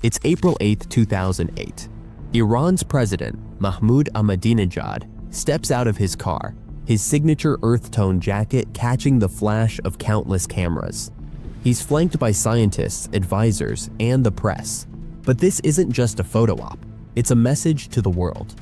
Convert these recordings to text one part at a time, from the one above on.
It's April 8, 2008. Iran's president, Mahmoud Ahmadinejad, steps out of his car, his signature earth tone jacket catching the flash of countless cameras. He's flanked by scientists, advisors, and the press. But this isn't just a photo op, it's a message to the world.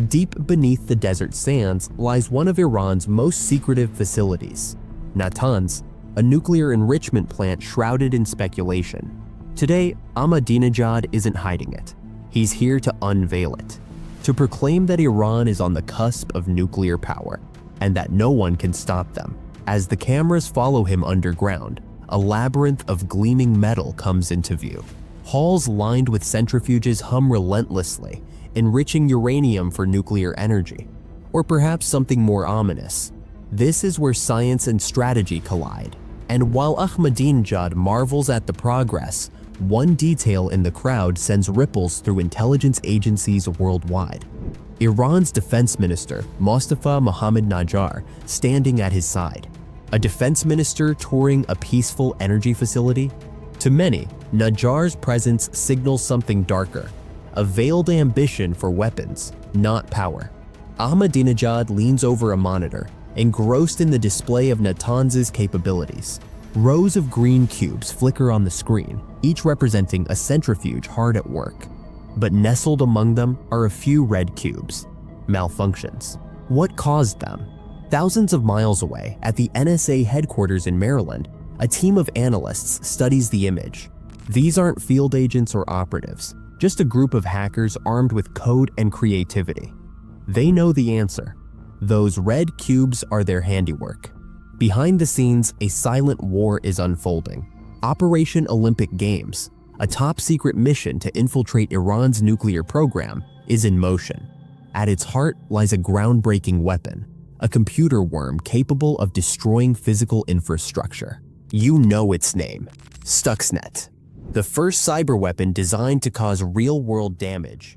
Deep beneath the desert sands lies one of Iran's most secretive facilities, Natanz, a nuclear enrichment plant shrouded in speculation. Today, Ahmadinejad isn't hiding it. He's here to unveil it, to proclaim that Iran is on the cusp of nuclear power, and that no one can stop them. As the cameras follow him underground, a labyrinth of gleaming metal comes into view. Halls lined with centrifuges hum relentlessly, enriching uranium for nuclear energy. Or perhaps something more ominous. This is where science and strategy collide. And while Ahmadinejad marvels at the progress, one detail in the crowd sends ripples through intelligence agencies worldwide. Iran's defense minister, Mostafa Mohammad-Najjar, standing at his side. A defense minister touring a peaceful energy facility? To many, Najjar's presence signals something darker, a veiled ambition for weapons, not power. Ahmadinejad leans over a monitor, engrossed in the display of Natanz's capabilities. Rows of green cubes flicker on the screen, each representing a centrifuge hard at work. But nestled among them are a few red cubes. Malfunctions. What caused them? Thousands of miles away, at the NSA headquarters in Maryland, a team of analysts studies the image. These aren't field agents or operatives, just a group of hackers armed with code and creativity. They know the answer. Those red cubes are their handiwork. Behind the scenes, a silent war is unfolding. Operation Olympic Games, a top-secret mission to infiltrate Iran's nuclear program, is in motion. At its heart lies a groundbreaking weapon, a computer worm capable of destroying physical infrastructure. You know its name, Stuxnet, the first cyber weapon designed to cause real-world damage.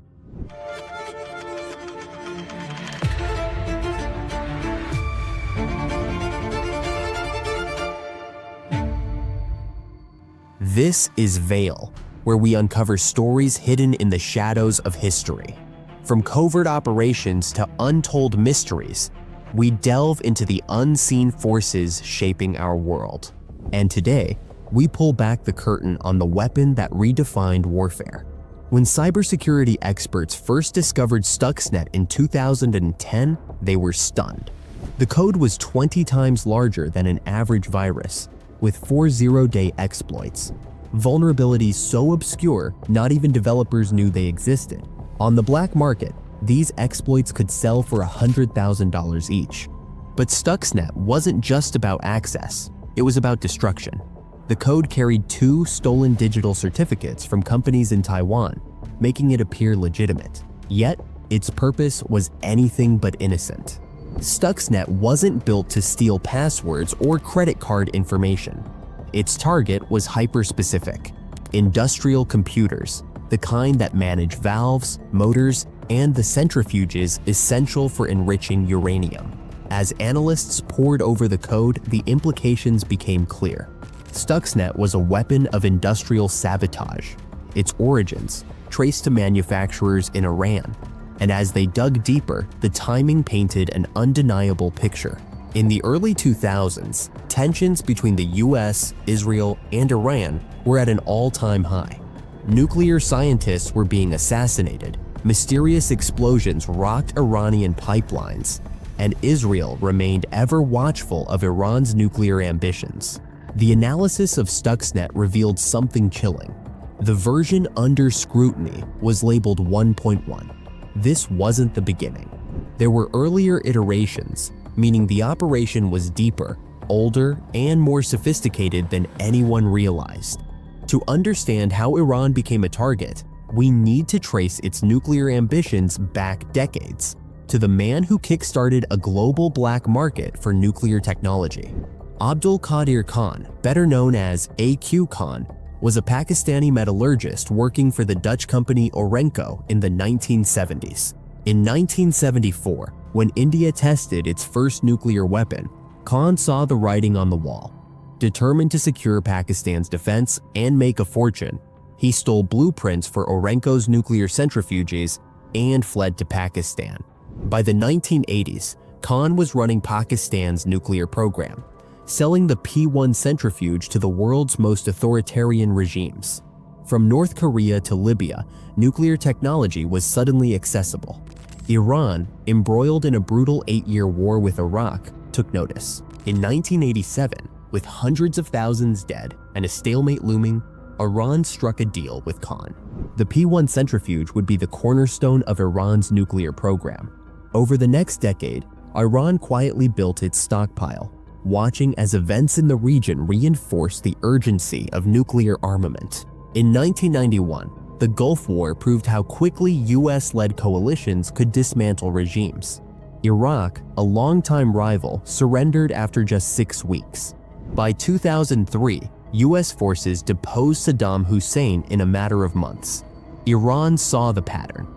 This is Veil, where we uncover stories hidden in the shadows of history. From covert operations to untold mysteries, we delve into the unseen forces shaping our world. And today, we pull back the curtain on the weapon that redefined warfare. When cybersecurity experts first discovered Stuxnet in 2010, they were stunned. The code was 20 times larger than an average virus, with 4 zero-day exploits. Vulnerabilities so obscure, not even developers knew they existed. On the black market, these exploits could sell for $100,000 each. But Stuxnet wasn't just about access, it was about destruction. The code carried 2 stolen digital certificates from companies in Taiwan, making it appear legitimate. Yet, its purpose was anything but innocent. Stuxnet wasn't built to steal passwords or credit card information. Its target was hyper-specific: industrial computers, the kind that manage valves, motors, and the centrifuges essential for enriching uranium. As analysts pored over the code, the implications became clear. Stuxnet was a weapon of industrial sabotage, its origins traced to manufacturers in Iran. And as they dug deeper, the timing painted an undeniable picture. In the early 2000s, tensions between the US, Israel, and Iran were at an all-time high. Nuclear scientists were being assassinated, mysterious explosions rocked Iranian pipelines, and Israel remained ever watchful of Iran's nuclear ambitions. The analysis of Stuxnet revealed something chilling. The version under scrutiny was labeled 1.1. This wasn't the beginning. There were earlier iterations, meaning the operation was deeper, older, and more sophisticated than anyone realized. To understand how Iran became a target, we need to trace its nuclear ambitions back decades, to the man who kickstarted a global black market for nuclear technology. Abdul Qadir Khan, better known as AQ Khan, was a Pakistani metallurgist working for the Dutch company Orenco in the 1970s. In 1974, when India tested its first nuclear weapon, Khan saw the writing on the wall. Determined to secure Pakistan's defense and make a fortune, He stole blueprints for Orenco's nuclear centrifuges and fled to Pakistan. By the 1980s, Khan was running Pakistan's nuclear program, selling the P1 centrifuge to the world's most authoritarian regimes. From North Korea to Libya, nuclear technology was suddenly accessible. Iran, embroiled in a brutal 8-year war with Iraq, took notice. In 1987, with hundreds of thousands dead and a stalemate looming, Iran struck a deal with Khan. The P1 centrifuge would be the cornerstone of Iran's nuclear program. Over the next decade, Iran quietly built its stockpile, watching as events in the region reinforced the urgency of nuclear armament. In 1991, the Gulf War proved how quickly US-led coalitions could dismantle regimes. Iraq, a longtime rival, surrendered after just 6 weeks. By 2003, US forces deposed Saddam Hussein in a matter of months. Iran saw the pattern.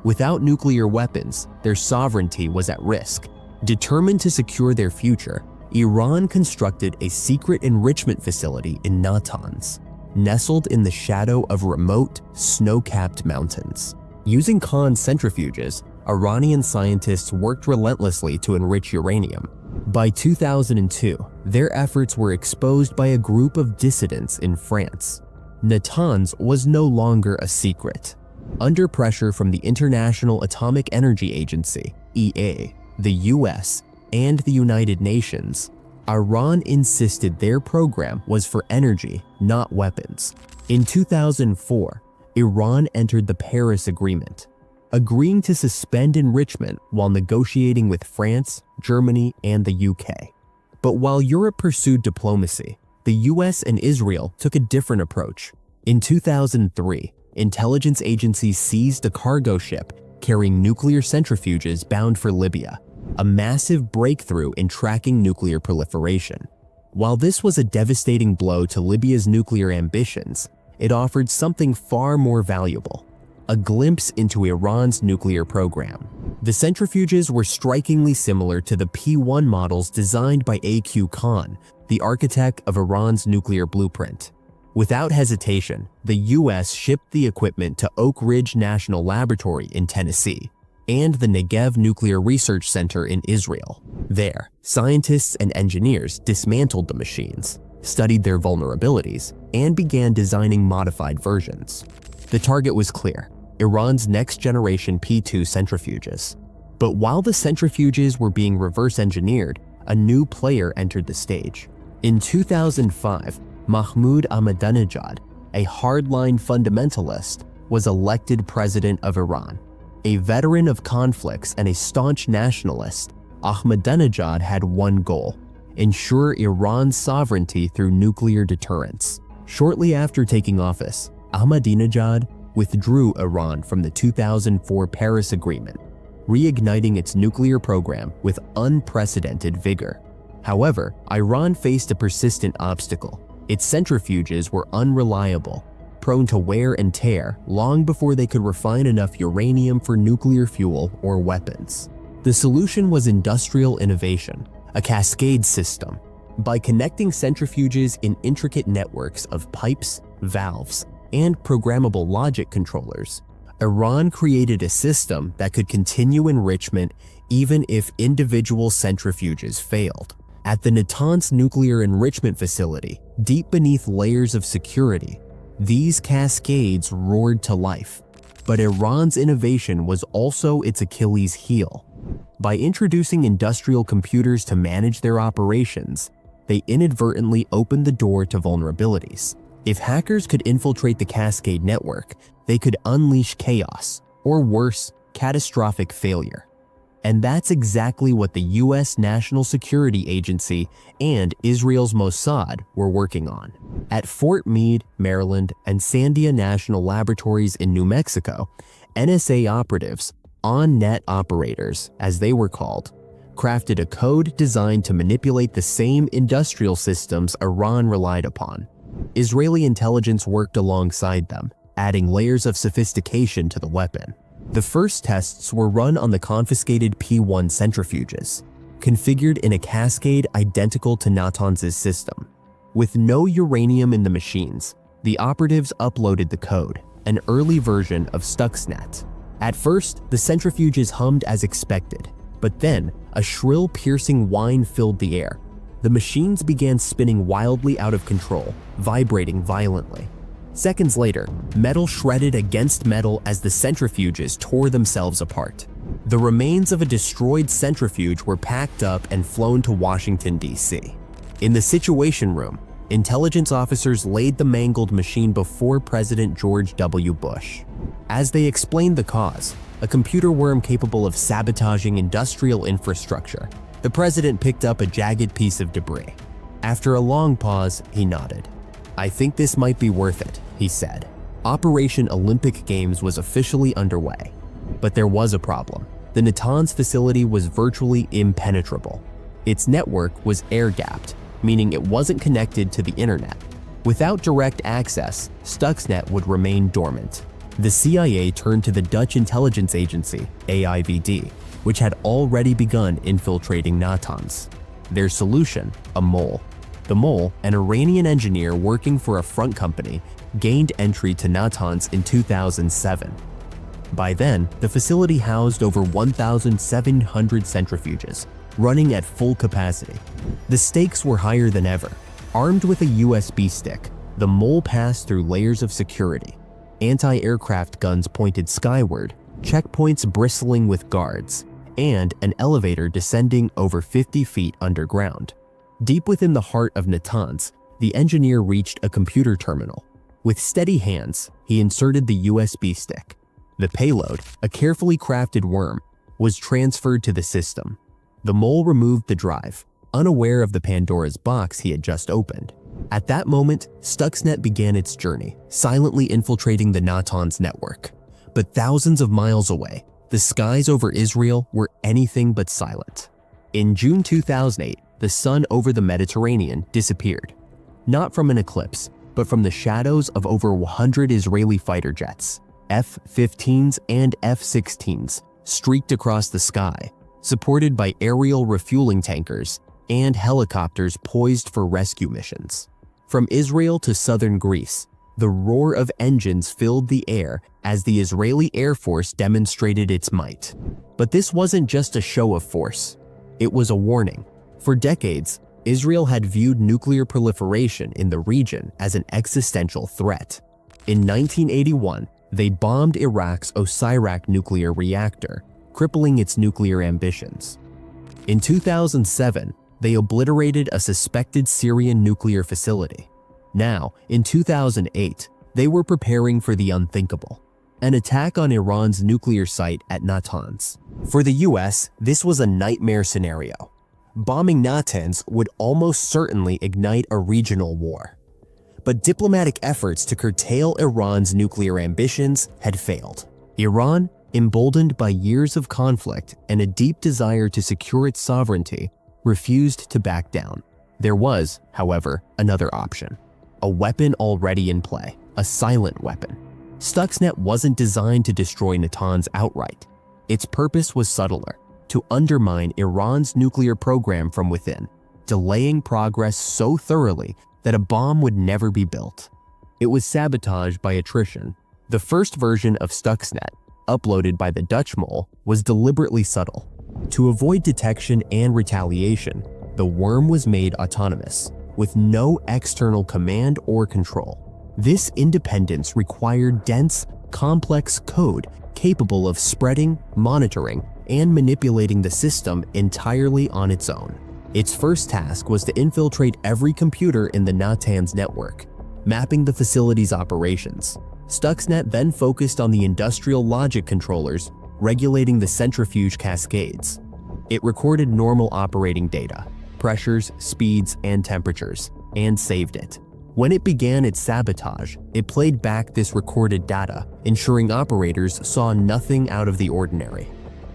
Without nuclear weapons, their sovereignty was at risk. Determined to secure their future, Iran constructed a secret enrichment facility in Natanz, nestled in the shadow of remote, snow-capped mountains. Using Khan's centrifuges, Iranian scientists worked relentlessly to enrich uranium. By 2002, their efforts were exposed by a group of dissidents in France. Natanz was no longer a secret. Under pressure from the International Atomic Energy Agency, (EA), the US, and the United Nations, Iran insisted their program was for energy, not weapons. In 2004, Iran entered the Paris Agreement, agreeing to suspend enrichment while negotiating with France, Germany, and the UK. But while Europe pursued diplomacy, the US and Israel took a different approach. In 2003, intelligence agencies seized a cargo ship carrying nuclear centrifuges bound for Libya, a massive breakthrough in tracking nuclear proliferation. While this was a devastating blow to Libya's nuclear ambitions, it offered something far more valuable: a glimpse into Iran's nuclear program. The centrifuges were strikingly similar to the P1 models designed by A.Q. Khan, the architect of Iran's nuclear blueprint. Without hesitation, the US shipped the equipment to Oak Ridge National Laboratory in Tennessee and the Negev Nuclear Research Center in Israel. There, scientists and engineers dismantled the machines, studied their vulnerabilities, and began designing modified versions. The target was clear: Iran's next-generation P2 centrifuges. But while the centrifuges were being reverse-engineered, a new player entered the stage. In 2005, Mahmoud Ahmadinejad, a hardline fundamentalist, was elected president of Iran. A veteran of conflicts and a staunch nationalist, Ahmadinejad had one goal: ensure Iran's sovereignty through nuclear deterrence. Shortly after taking office, Ahmadinejad withdrew Iran from the 2004 Paris Agreement, reigniting its nuclear program with unprecedented vigor. However, Iran faced a persistent obstacle. Its centrifuges were unreliable, prone to wear and tear long before they could refine enough uranium for nuclear fuel or weapons. The solution was industrial innovation, a cascade system. By connecting centrifuges in intricate networks of pipes, valves, and programmable logic controllers, Iran created a system that could continue enrichment even if individual centrifuges failed. At the Natanz nuclear enrichment facility, deep beneath layers of security, these cascades roared to life. But Iran's innovation was also its Achilles heel. By introducing industrial computers to manage their operations, they inadvertently opened the door to vulnerabilities. If hackers could infiltrate the cascade network, they could unleash chaos, or worse, catastrophic failure. And that's exactly what the US National Security Agency and Israel's Mossad were working on. At Fort Meade, Maryland, and Sandia National Laboratories in New Mexico, NSA operatives, on-net operators as they were called, crafted a code designed to manipulate the same industrial systems Iran relied upon. Israeli intelligence worked alongside them, adding layers of sophistication to the weapon. The first tests were run on the confiscated P1 centrifuges, configured in a cascade identical to Natanz's system. With no uranium in the machines, The operatives uploaded the code, an early version of Stuxnet. At first, the centrifuges hummed as expected, but then a shrill, piercing whine filled the air. The machines began spinning wildly out of control, vibrating violently. Seconds later, metal shredded against metal as the centrifuges tore themselves apart. The remains of a destroyed centrifuge were packed up and flown to Washington, D.C. In the Situation Room, intelligence officers laid the mangled machine before President George W. Bush. As they explained the cause, a computer worm capable of sabotaging industrial infrastructure, the president picked up a jagged piece of debris. After a long pause, he nodded. "I think this might be worth it," he said. Operation Olympic Games was officially underway. But there was a problem. The Natanz facility was virtually impenetrable. Its network was air-gapped, meaning it wasn't connected to the internet. Without direct access, Stuxnet would remain dormant. The CIA turned to the Dutch intelligence agency, AIVD, which had already begun infiltrating Natanz. Their solution, a mole. The mole, an Iranian engineer working for a front company, gained entry to Natanz in 2007. By then, the facility housed over 1,700 centrifuges, running at full capacity. The stakes were higher than ever. Armed with a USB stick, the mole passed through layers of security. Anti-aircraft guns pointed skyward, checkpoints bristling with guards, and an elevator descending over 50 feet underground. Deep within the heart of Natanz, the engineer reached a computer terminal. With steady hands, he inserted the USB stick. The payload, a carefully crafted worm, was transferred to the system. The mole removed the drive, unaware of the Pandora's box he had just opened. At that moment, Stuxnet began its journey, silently infiltrating the Natanz network. But thousands of miles away, the skies over Israel were anything but silent. In June 2008, the sun over the Mediterranean disappeared. Not from an eclipse, but from the shadows of over 100 Israeli fighter jets. F-15s and F-16s streaked across the sky, supported by aerial refueling tankers and helicopters poised for rescue missions. From Israel to southern Greece, the roar of engines filled the air as the Israeli Air Force demonstrated its might. But this wasn't just a show of force. It was a warning. For decades, Israel had viewed nuclear proliferation in the region as an existential threat. In 1981, they bombed Iraq's Osirak nuclear reactor, crippling its nuclear ambitions. In 2007, they obliterated a suspected Syrian nuclear facility. Now, in 2008, they were preparing for the unthinkable, an attack on Iran's nuclear site at Natanz. For the US, this was a nightmare scenario. Bombing Natanz would almost certainly ignite a regional war. But diplomatic efforts to curtail Iran's nuclear ambitions had failed. Iran, emboldened by years of conflict and a deep desire to secure its sovereignty, refused to back down. There was, however, another option. A weapon already in play, a silent weapon. Stuxnet wasn't designed to destroy Natanz outright. Its purpose was subtler, to undermine Iran's nuclear program from within, delaying progress so thoroughly that a bomb would never be built. It was sabotage by attrition. The first version of Stuxnet, uploaded by the Dutch mole, was deliberately subtle. To avoid detection and retaliation, the worm was made autonomous, with no external command or control. This independence required dense, complex code capable of spreading, monitoring, and manipulating the system entirely on its own. Its first task was to infiltrate every computer in the Natanz network, mapping the facility's operations. Stuxnet then focused on the industrial logic controllers, regulating the centrifuge cascades. It recorded normal operating data, pressures, speeds, and temperatures, and saved it. When it began its sabotage, it played back this recorded data, ensuring operators saw nothing out of the ordinary.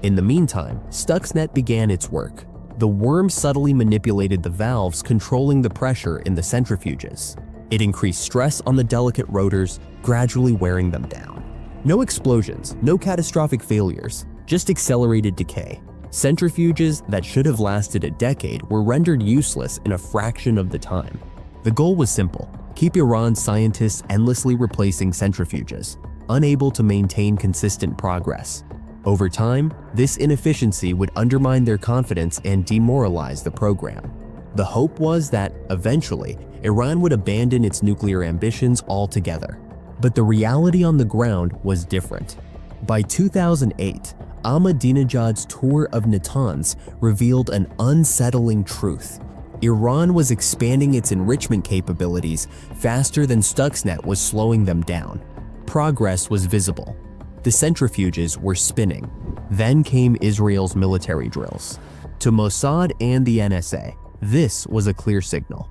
In the meantime, Stuxnet began its work. The worm subtly manipulated the valves controlling the pressure in the centrifuges. It increased stress on the delicate rotors, gradually wearing them down. No explosions, no catastrophic failures, just accelerated decay. Centrifuges that should have lasted a decade were rendered useless in a fraction of the time. The goal was simple: keep Iran's scientists endlessly replacing centrifuges, unable to maintain consistent progress. Over time, this inefficiency would undermine their confidence and demoralize the program. The hope was that, eventually, Iran would abandon its nuclear ambitions altogether. But the reality on the ground was different. By 2008, Ahmadinejad's tour of Natanz revealed an unsettling truth. Iran was expanding its enrichment capabilities faster than Stuxnet was slowing them down. Progress was visible. The centrifuges were spinning. Then came Israel's military drills. To Mossad and the NSA, this was a clear signal.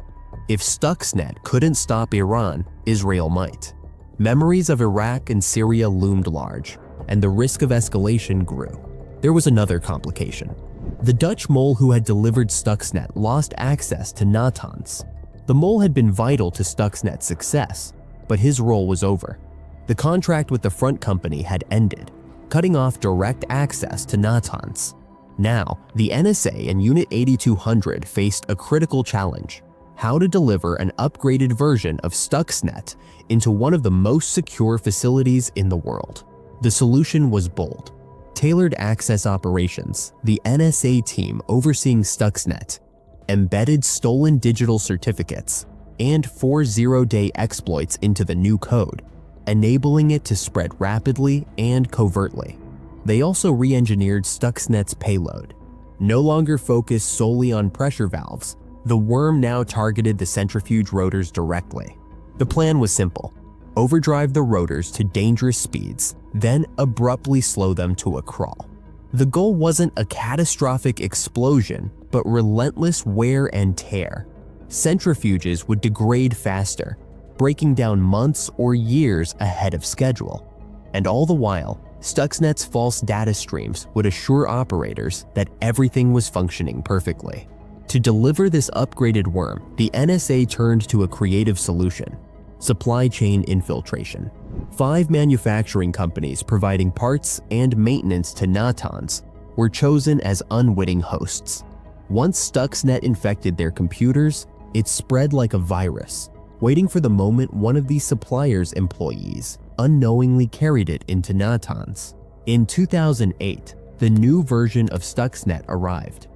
If Stuxnet couldn't stop Iran, Israel might. Memories of Iraq and Syria loomed large, and the risk of escalation grew. There was another complication. The Dutch mole who had delivered Stuxnet lost access to Natanz. The mole had been vital to Stuxnet's success, but his role was over. The contract with the front company had ended, cutting off direct access to Natanz. Now, the NSA and Unit 8200 faced a critical challenge: how to deliver an upgraded version of Stuxnet into one of the most secure facilities in the world. The solution was bold. Tailored access operations, the NSA team overseeing Stuxnet, embedded stolen digital certificates and 4 zero-day exploits into the new code, enabling it to spread rapidly and covertly. They also re-engineered Stuxnet's payload. No longer focused solely on pressure valves, the worm now targeted the centrifuge rotors directly. The plan was simple: overdrive the rotors to dangerous speeds, then abruptly slow them to a crawl. The goal wasn't a catastrophic explosion, but relentless wear and tear. Centrifuges would degrade faster, breaking down months or years ahead of schedule. And all the while, Stuxnet's false data streams would assure operators that everything was functioning perfectly. To deliver this upgraded worm, the NSA turned to a creative solution: supply chain infiltration. 5 manufacturing companies providing parts and maintenance to Natanz were chosen as unwitting hosts. Once Stuxnet infected their computers, it spread like a virus, waiting for the moment one of these suppliers' employees unknowingly carried it into Natanz. In 2008, the new version of Stuxnet arrived.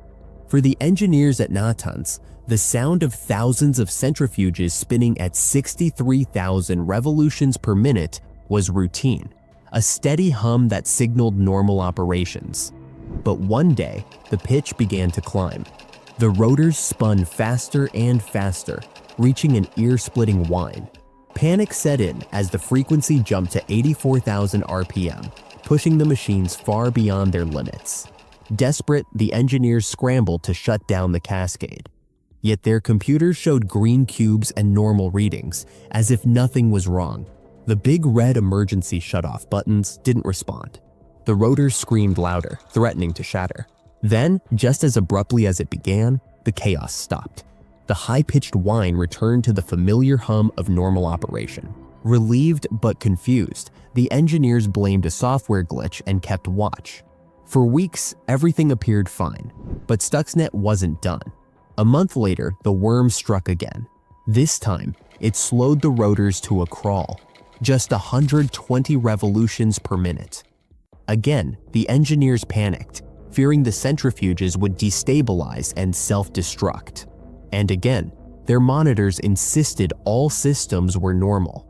For the engineers at Natanz, the sound of thousands of centrifuges spinning at 63,000 revolutions per minute was routine, a steady hum that signaled normal operations. But one day, the pitch began to climb. The rotors spun faster and faster, reaching an ear-splitting whine. Panic set in as the frequency jumped to 84,000 RPM, pushing the machines far beyond their limits. Desperate, the engineers scrambled to shut down the cascade. Yet their computers showed green cubes and normal readings, as if nothing was wrong. The big red emergency shutoff buttons didn't respond. The rotors screamed louder, threatening to shatter. Then, just as abruptly as it began, the chaos stopped. The high-pitched whine returned to the familiar hum of normal operation. Relieved but confused, the engineers blamed a software glitch and kept watch. For weeks, everything appeared fine, but Stuxnet wasn't done. A month later, the worm struck again. This time, it slowed the rotors to a crawl, just 120 revolutions per minute. Again, the engineers panicked, fearing the centrifuges would destabilize and self-destruct. And again, their monitors insisted all systems were normal.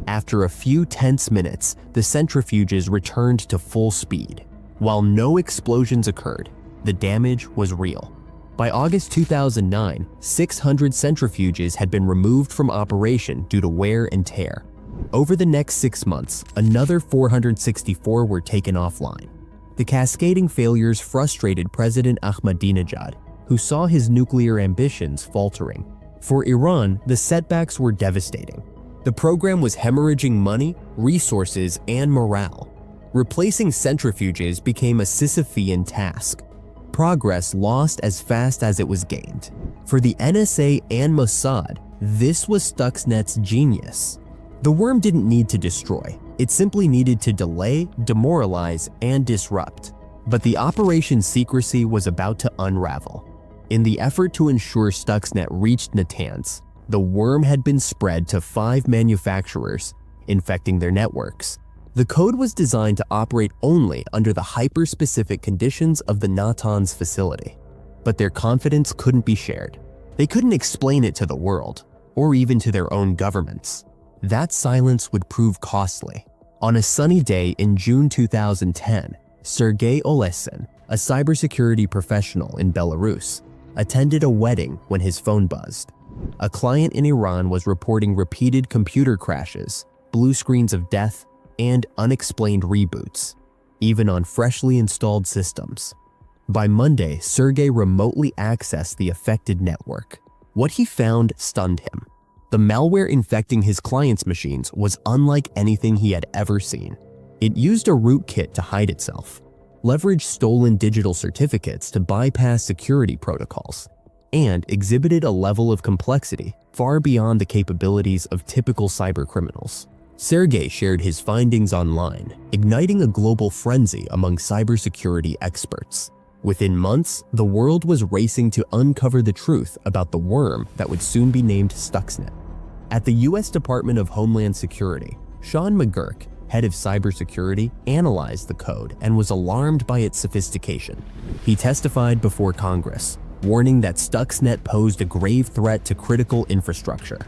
After a few tense minutes, the centrifuges returned to full speed. While no explosions occurred, the damage was real. By August 2009, 600 centrifuges had been removed from operation due to wear and tear. Over the next 6 months, another 464 were taken offline. The cascading failures frustrated President Ahmadinejad, who saw his nuclear ambitions faltering. For Iran, the setbacks were devastating. The program was hemorrhaging money, resources, and morale. Replacing centrifuges became a Sisyphean task. Progress lost as fast as it was gained. For the NSA and Mossad, this was Stuxnet's genius. The worm didn't need to destroy. It simply needed to delay, demoralize, and disrupt. But the Operation Secrecy was about to unravel. In the effort to ensure Stuxnet reached Natanz, The worm had been spread to 5 manufacturers, infecting their networks. The code was designed to operate only under the hyper-specific conditions of the Natanz facility. But their confidence couldn't be shared. They couldn't explain it to the world, or even to their own governments. That silence would prove costly. On a sunny day in June 2010, Sergei Olesin, a cybersecurity professional in Belarus, attended a wedding when his phone buzzed. A client in Iran was reporting repeated computer crashes, blue screens of death, and unexplained reboots, even on freshly installed systems. By Monday, Sergei remotely accessed the affected network. What he found stunned him. The malware infecting his client's machines was unlike anything he had ever seen. It used a rootkit to hide itself, leveraged stolen digital certificates to bypass security protocols, and exhibited a level of complexity far beyond the capabilities of typical cybercriminals. Sergei shared his findings online, igniting a global frenzy among cybersecurity experts. Within months, the world was racing to uncover the truth about the worm that would soon be named Stuxnet. At the US Department of Homeland Security, Sean McGurk, head of cybersecurity, analyzed the code and was alarmed by its sophistication. He testified before Congress, warning that Stuxnet posed a grave threat to critical infrastructure.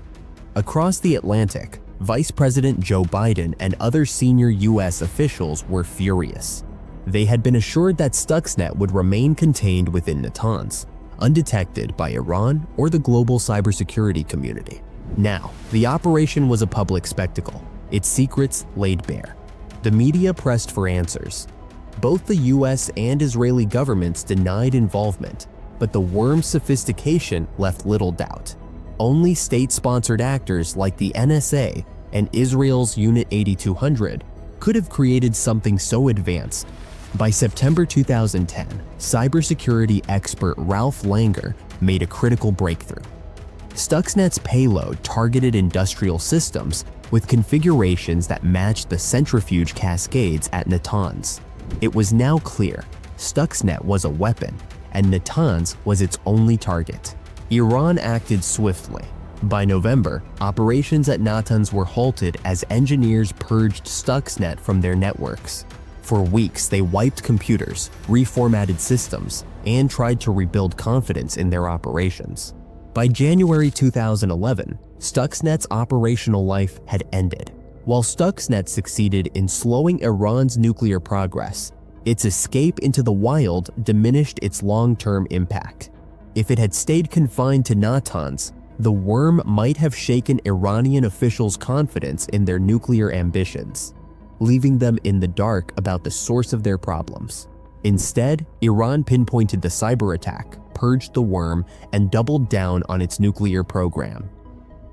Across the Atlantic, Vice President Joe Biden and other senior US officials were furious. They had been assured that Stuxnet would remain contained within Natanz, undetected by Iran or the global cybersecurity community. Now, the operation was a public spectacle, its secrets laid bare. The media pressed for answers. Both the US and Israeli governments denied involvement, but the worm's sophistication left little doubt. Only state-sponsored actors like the NSA and Israel's Unit 8200 could have created something so advanced. By September 2010, cybersecurity expert Ralph Langer made a critical breakthrough. Stuxnet's payload targeted industrial systems with configurations that matched the centrifuge cascades at Natanz. It was now clear Stuxnet was a weapon, and Natanz was its only target. Iran acted swiftly. By November, operations at Natanz were halted as engineers purged Stuxnet from their networks. For weeks, they wiped computers, reformatted systems, and tried to rebuild confidence in their operations. By January 2011, Stuxnet's operational life had ended. While Stuxnet succeeded in slowing Iran's nuclear progress, its escape into the wild diminished its long-term impact. If it had stayed confined to Natanz, the worm might have shaken Iranian officials' confidence in their nuclear ambitions, leaving them in the dark about the source of their problems. Instead, Iran pinpointed the cyberattack, purged the worm, and doubled down on its nuclear program.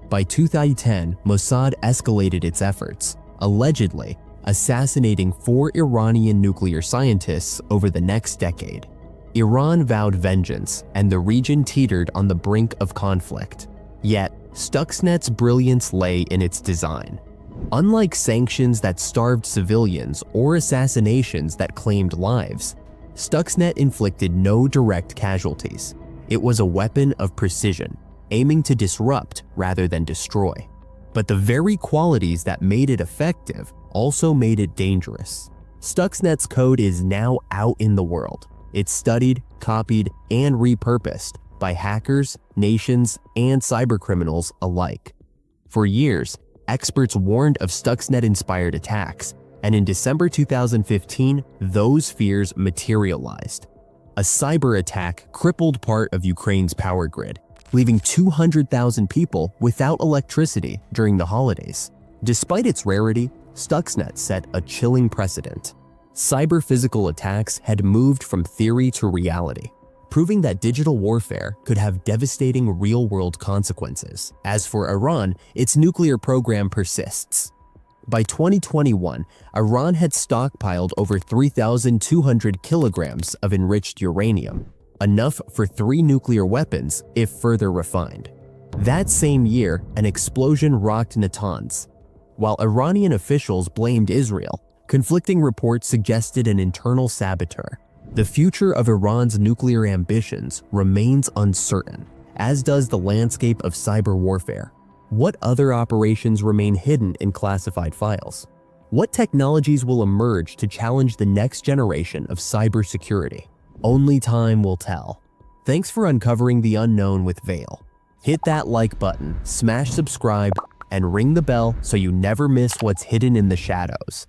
By 2010, Mossad escalated its efforts, allegedly assassinating 4 Iranian nuclear scientists over the next decade. Iran vowed vengeance, and the region teetered on the brink of conflict. Yet, Stuxnet's brilliance lay in its design. Unlike sanctions that starved civilians or assassinations that claimed lives, Stuxnet inflicted no direct casualties. It was a weapon of precision, aiming to disrupt rather than destroy. But the very qualities that made it effective also made it dangerous. Stuxnet's code is now out in the world. It's studied, copied, and repurposed by hackers, nations, and cybercriminals alike. For years, experts warned of Stuxnet-inspired attacks, and in December 2015, those fears materialized. A cyber attack crippled part of Ukraine's power grid, leaving 200,000 people without electricity during the holidays. Despite its rarity, Stuxnet set a chilling precedent. Cyber-physical attacks had moved from theory to reality, proving that digital warfare could have devastating real-world consequences. As for Iran, its nuclear program persists. By 2021, Iran had stockpiled over 3,200 kilograms of enriched uranium, enough for 3 nuclear weapons if further refined. That same year, an explosion rocked Natanz. While Iranian officials blamed Israel, conflicting reports suggested an internal saboteur. The future of Iran's nuclear ambitions remains uncertain, as does the landscape of cyber warfare. What other operations remain hidden in classified files? What technologies will emerge to challenge the next generation of cybersecurity? Only time will tell. Thanks for uncovering the unknown with Veil. Hit that like button, smash subscribe, and ring the bell so you never miss what's hidden in the shadows.